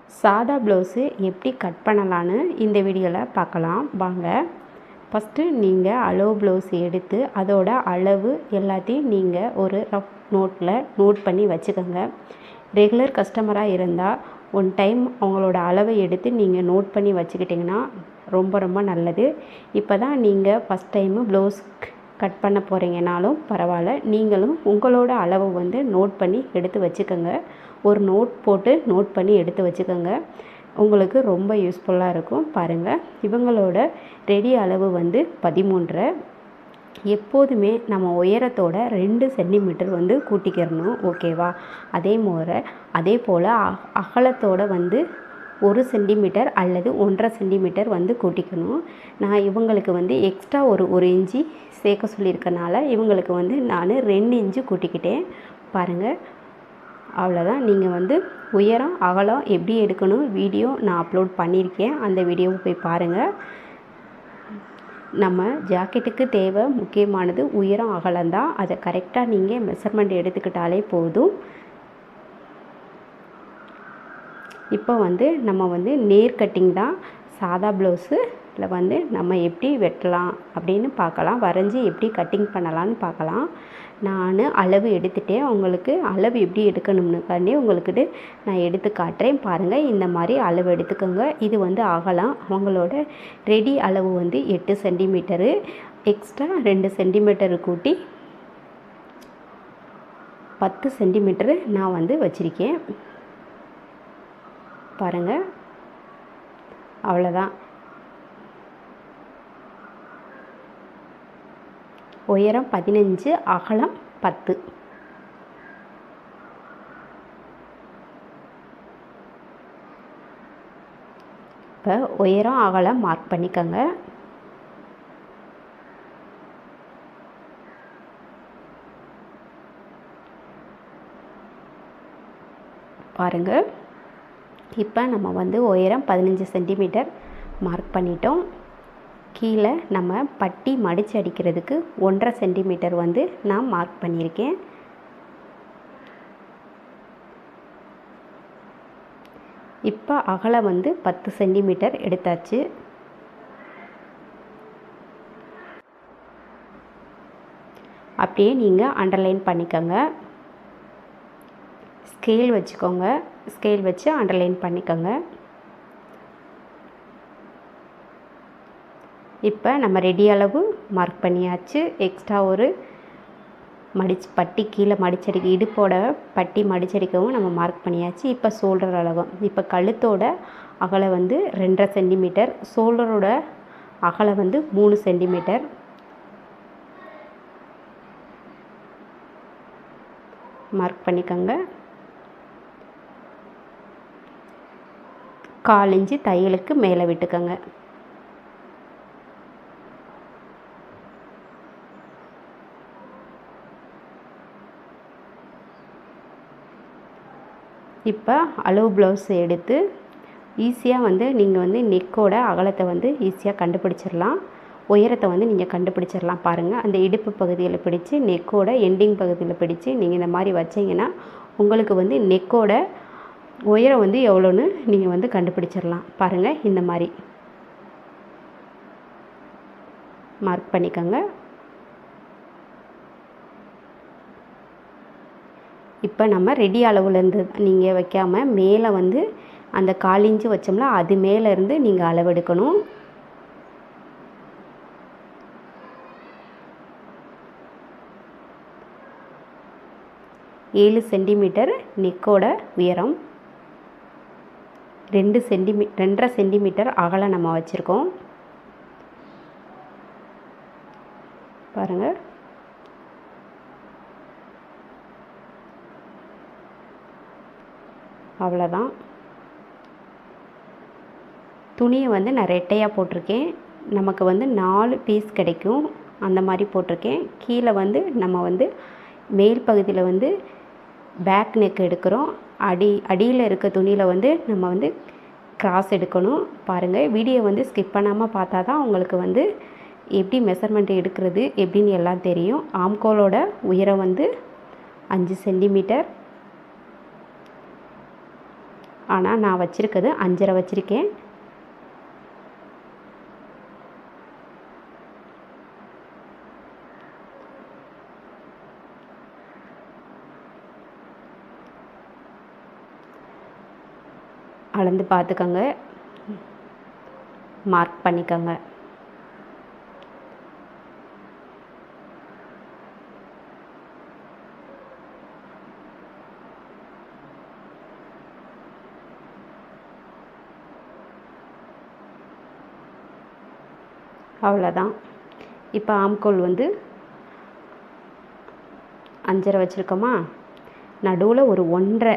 சாதா ப்ளவுஸு எப்படி கட் பண்ணலான்னு இந்த வீடியோவில் பார்க்கலாம் வாங்க. ஃபஸ்ட்டு நீங்கள் அளவு ப்ளவுஸ் எடுத்து அதோட அளவு எல்லாத்தையும் நீங்கள் ஒரு ரஃப் நோட்டில் நோட் பண்ணி வச்சுக்கோங்க. ரெகுலர் கஸ்டமராக இருந்தால் ஒன் டைம் அவங்களோட அளவை எடுத்து நீங்கள் நோட் பண்ணி வச்சுக்கிட்டிங்கன்னா ரொம்ப நல்லது. இப்போ தான் நீங்கள் ஃபஸ்ட் டைமு ப்ளவுஸ் கட் பண்ண போகிறீங்கனாலும் பரவாயில்ல, நீங்களும் உங்களோட அளவு நோட் பண்ணி எடுத்து வச்சுக்கோங்க. ஒரு நோட் போட்டு நோட் பண்ணி எடுத்து வச்சுக்கோங்க. உங்களுக்கு ரொம்ப யூஸ்ஃபுல்லாக இருக்கும். பாருங்கள், இவங்களோட ரெடி அளவு 13. எப்போதுமே நம்ம உயரத்தோட 2 சென்டிமீட்டர் கூட்டிக்கிறணும், ஓகேவா? அதே போல் அகலத்தோட 1 சென்டிமீட்டர் அல்லது 1.5 சென்டிமீட்டர் கூட்டிக்கணும். நான் இவங்களுக்கு எக்ஸ்ட்ரா ஒரு இன்ச்சு சேர்க்க சொல்லியிருக்கனால இவங்களுக்கு நான் 2 இன்ச்சு கூட்டிக்கிட்டேன். பாருங்கள், அவ்வளோதான். நீங்கள் உயரம் அகலம் எப்படி எடுக்கணும் வீடியோ நான் அப்லோட் பண்ணியிருக்கேன், அந்த வீடியோவை போய் பாருங்கள். நம்ம ஜாக்கெட்டுக்கு தேவை முக்கியமானது உயரம் அகலம்தான். அதை கரெக்டாக நீங்கள் மெஷர்மெண்ட் எடுத்துக்கிட்டாலே போதும். இப்போ நம்ம நேர் கட்டிங் தான். சாதா ப்ளவுஸில் நம்ம எப்படி வெட்டலாம் அப்படின்னு பார்க்கலாம், வரைஞ்சி எப்படி கட்டிங் பண்ணலான்னு பார்க்கலாம். நான் அளவு எடுத்துகிட்டேன். உங்களுக்கு அளவு எப்படி எடுக்கணும்னுக்காண்டி உங்களுக்கு நான் எடுத்து காட்டுறேன். பாருங்கள், இந்த மாதிரி அளவு எடுத்துக்கோங்க. இது அகலம். அவங்களோட ரெடி அளவு 8 சென்டிமீட்டரு. எக்ஸ்ட்ரா 2 சென்டிமீட்டரு கூட்டி 10 சென்டிமீட்டரு நான் வச்சுருக்கேன். பாருங்கள், அவ்வளோதான். உயரம் 15, அகலம் 10. இப்போ உயரம் அகலம் மார்க் பண்ணிக்கோங்க. பாருங்கள், இப்போ நம்ம உயரம் 15 சென்டிமீட்டர் மார்க் பண்ணிட்டோம். கீழே நம்ம பட்டி மடித்து அடிக்கிறதுக்கு 1.5 சென்டிமீட்டர் நான் மார்க் பண்ணியிருக்கேன். இப்போ அகலம் 10 சென்டிமீட்டர் எடுத்தாச்சு. அப்படியே நீங்கள் அண்டர்லைன் பண்ணிக்கோங்க. ஸ்கேல் வச்சுக்கோங்க. ஸ்கேல் வச்சு அண்டர்லைன் பண்ணிக்கோங்க. இப்போ நம்ம ரெடி அளவு மார்க் பண்ணியாச்சு. எக்ஸ்ட்ரா ஒரு பட்டி கீழே மடிச்சடிக்க, இடுப்போட பட்டி மடிச்சடிக்கவும் நம்ம மார்க் பண்ணியாச்சு. இப்போ ஷோல்டர் அளவு, இப்போ கழுத்தோட அகலம் 2.5 சென்டிமீட்டர், ஷோல்டரோட அகலம் 3 சென்டிமீட்டர். மார்க் பண்ணிக்கோங்க. 1/4 இன்ச்சு தையலுக்கு மேலே விட்டுக்கோங்க. இப்போ அளவு ப்ளவுஸ் எடுத்து ஈஸியாக நீங்கள் நெக்கோட அகலத்தை ஈஸியாக கண்டுபிடிச்சிடலாம். உயரத்தை நீங்கள் கண்டுபிடிச்சிடலாம். பாருங்கள், அந்த இடுப்பு பகுதியில் பிடிச்சி நெக்கோட எண்டிங் பகுதியில் பிடிச்சி நீங்கள் இந்த மாதிரி வச்சிங்கன்னா உங்களுக்கு நெக்கோட உயரம் எவ்வளோன்னு நீங்கள் கண்டுபிடிச்சிடலாம். பாருங்கள், இந்த மாதிரி மார்க் பண்ணிக்கோங்க. இப்போ நம்ம ரெடி அளவுலேருந்து நீங்கள் வைக்காமல் மேலே அந்த 1/4 இன்ச்சு வச்சோம்னா அது மேலேருந்து நீங்கள் அளவெடுக்கணும். ஏழு சென்டிமீட்டர் நெக்கோட உயரம், 2.5 சென்டிமீட்டர் அகலம் நம்ம வச்சுருக்கோம். பாருங்கள், அவ்வளோதான். துணியை நான் ரெட்டையாக போட்டிருக்கேன். நமக்கு 4 பீஸ் கிடைக்கும், அந்த மாதிரி போட்டிருக்கேன். கீழே நம்ம மேல் பகுதியில் பேக் நெக் எடுக்கிறோம். அடியில் இருக்க துணியில் நம்ம கிராஸ் எடுக்கணும். பாருங்கள், வீடியோ ஸ்கிப் பண்ணாமல் பார்த்தா தான் உங்களுக்கு எப்படி மெஷர்மெண்ட் எடுக்கிறது எப்படின்னு எல்லாம் தெரியும். ஆம்கோலோட உயரம் 5 சென்டிமீட்டர், ஆனால் நான் வச்சுருக்கிறது 5.5 வச்சுருக்கேன். அளந்து பார்த்துக்கோங்க, மார்க் பண்ணிக்கோங்க. அவ்வளோதான். இப்போ ஆம்கோல் வந்து 5.5 வச்சுருக்கோமா, நடுவில் ஒரு 1.5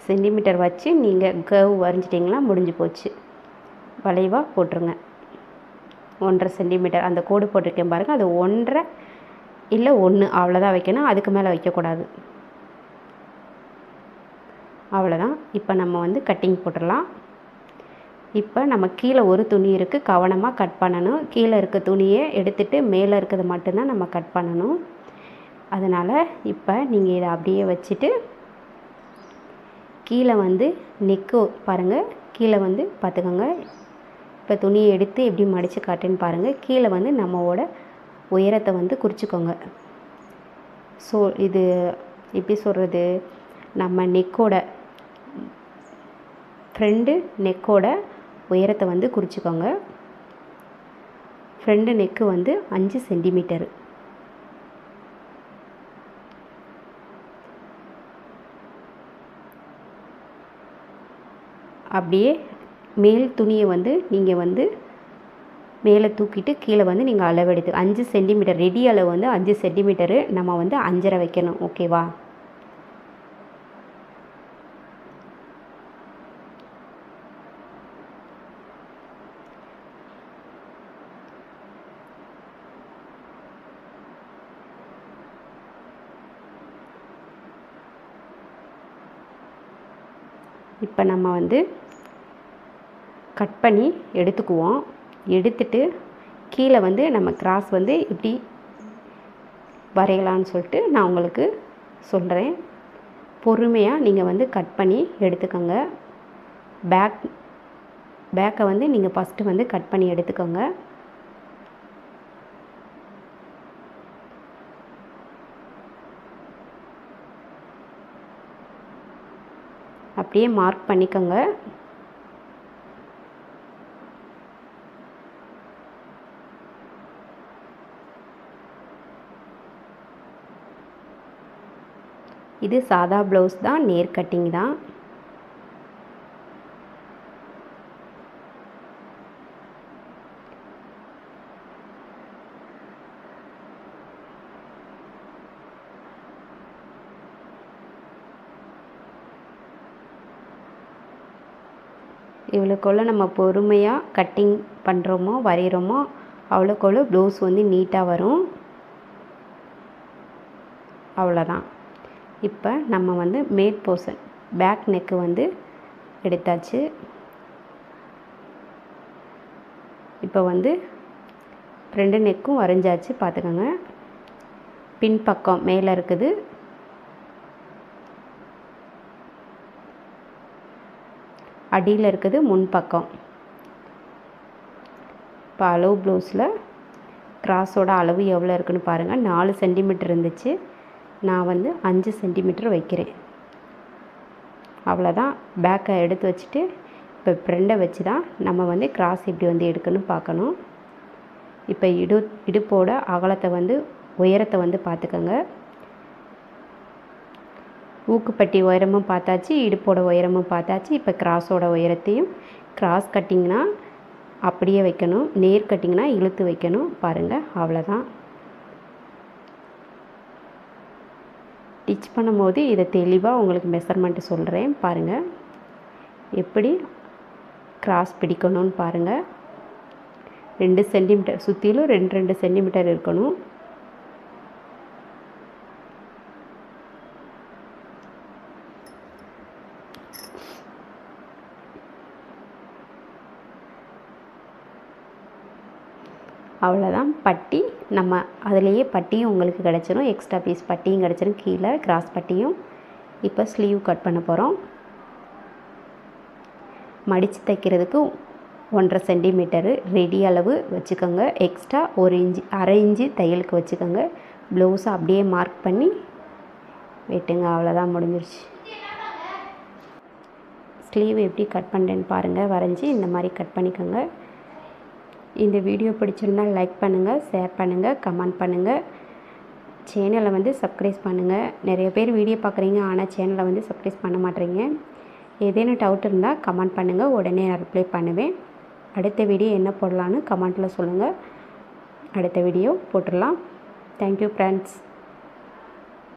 சென்டிமீட்டர் வச்சு நீங்கள் கர்வ் வரைஞ்சிட்டிங்களா முடிஞ்சு போச்சு. வளைவாக போட்டுருங்க. 1.5 சென்டிமீட்டர் அந்த கோடு போட்டிருக்கேன் பாருங்கள், அது 1.5 இல்லை 1 அவ்வளோதான் வைக்கணும், அதுக்கு மேலே வைக்கக்கூடாது. அவ்வளோதான். இப்போ நம்ம வந்து கட்டிங் போட்டுடலாம். இப்போ நம்ம கீழே ஒரு துணி இருக்குது, கவனமாக கட் பண்ணணும். கீழே இருக்க துணியை எடுத்துகிட்டு மேலே இருக்கிறது மட்டும்தான் நம்ம கட் பண்ணணும். அதனால் இப்போ நீங்கள் இதை அப்படியே வச்சுட்டு கீழே வந்து நெக்கு பாருங்கள், கீழே வந்து பார்த்துக்கோங்க. இப்போ துணியை எடுத்து எப்படி மடித்து காட்டுன்னு பாருங்கள். கீழே வந்து நம்மளோட உயரத்தை வந்து குறிச்சிக்கோங்க. ஸோ இது எப்படி சொல்கிறது, நம்ம நெக்கோட ஃப்ரெண்டு நெக்கோட உயரத்தை வந்து குறிச்சிக்கோங்க. ஃப்ரெண்டு நெக்கு வந்து 5 சென்டிமீட்டரு. அப்படியே மேல் துணியை வந்து நீங்கள் வந்து மேலே தூக்கிட்டு கீழே வந்து நீங்கள் அளவெடுத்து 5 சென்டிமீட்டர் ரெடி அளவு வந்து 5 சென்டிமீட்டரு நம்ம வந்து 5.5 வைக்கணும். ஓகேவா? இப்போ நம்ம வந்து கட் பண்ணி எடுத்துக்குவோம். எடுத்துட்டு கீழே வந்து நம்ம கிராஸ் வந்து இப்படி வரையலான்னு சொல்லிட்டு நான் உங்களுக்கு சொல்கிறேன். பொறுமையாக நீங்கள் வந்து கட் பண்ணி எடுத்துக்கோங்க. பேக்கை வந்து நீங்கள் ஃபஸ்ட்டு வந்து கட் பண்ணி எடுத்துக்கோங்க. அப்படியே மார்க் பண்ணிக்கோங்க. இது சாதா ப்ளவுஸ் தான், நேர் கட்டிங் தான். இவ்வளோக்குள்ள நம்ம பொறுமையாக கட்டிங் பண்ணுறோமோ வரைகிறோமோ அவ்வளோக்குள்ள ப்ளவுஸ் வந்து நீட்டாக வரும். அவ்வளோதான். இப்போ நம்ம வந்து மேட் போர்ஷன் பேக் நெக்கு வந்து எடுத்தாச்சு. இப்போ வந்து 2 நெக்கும் வரைஞ்சாச்சு. பார்த்துக்கோங்க, பின்பக்கம் மேலே இருக்குது, அடியில் இருக்குது முன்பக்கம். இப்போ அளவு ப்ளவுஸில் கிராஸோட அளவு எவ்வளோ இருக்குதுன்னு பாருங்கள். 4 சென்டிமீட்டர் இருந்துச்சு, நான் வந்து 5 சென்டிமீட்டர் வைக்கிறேன். அவ்வளோதான். பேக்கை எடுத்து வச்சுட்டு இப்போ ஃப்ரெண்டை வச்சு தான் நம்ம வந்து கிராஸ் இப்படி வந்து எடுக்கணும்னு பார்க்கணும். இப்போ இடுப்போட அகலத்தை வந்து உயரத்தை வந்து பார்த்துக்கோங்க. ஊக்குப்பட்டி உயரமும் பார்த்தாச்சு, இடுப்போட உயரமும் பார்த்தாச்சு. இப்போ கிராஸோட உயரத்தையும், கிராஸ் கட்டிங்னா அப்படியே வைக்கணும், நேர் கட்டிங்னா இழுத்து வைக்கணும். பாருங்கள், அவ்வளோதான். ஸ்டிச் பண்ணும்போது இதை தெளிவாக உங்களுக்கு மெஷர்மெண்ட்டு சொல்கிறேன். பாருங்கள் எப்படி கிராஸ் பிடிக்கணும்னு பாருங்கள். 2 சென்டிமீட்டர் சுற்றிலும் 2 சென்டிமீட்டர் இருக்கணும். அவ்வளோதான். பட்டி நம்ம அதிலேயே பட்டியும் உங்களுக்கு கிடச்சிரும், எக்ஸ்ட்ரா பீஸ் பட்டியும் கிடச்சிரும், கீழே கிராஸ் பட்டியும். இப்போ ஸ்லீவ் கட் பண்ண போகிறோம். மடித்து தைக்கிறதுக்கு 1.5 சென்டிமீட்டரு ரெடி அளவு வச்சுக்கோங்க. எக்ஸ்ட்ரா 1 இன்ச்சு, அரை இன்ச்சு தையலுக்கு வச்சுக்கோங்க. ப்ளவுஸை அப்படியே மார்க் பண்ணி வெட்டுங்க. அவ்வளோதான், முடிஞ்சிருச்சு. ஸ்லீவ் எப்படி கட் பண்ணுறேன்னு பாருங்கள். வரைஞ்சி இந்த மாதிரி கட் பண்ணிக்கோங்க. இந்த வீடியோ பிடிச்சிருந்தால் லைக் பண்ணுங்கள், ஷேர் பண்ணுங்கள், கமெண்ட் பண்ணுங்கள். சேனலை சப்ஸ்கிரைப் பண்ணுங்கள். நிறைய பேர் வீடியோ பார்க்குறீங்க, ஆனால் சேனலை சப்ஸ்கிரைப் பண்ண மாட்டேறீங்க. ஏதேனும் டவுட் இருந்தால் கமெண்ட் பண்ணுங்கள், உடனே நான் ரிப்ளை பண்ணுவேன். அடுத்த வீடியோ என்ன போடலான்னு கமெண்ட்டில் சொல்லுங்கள். அடுத்த வீடியோ போட்டுடலாம். Thank you friends.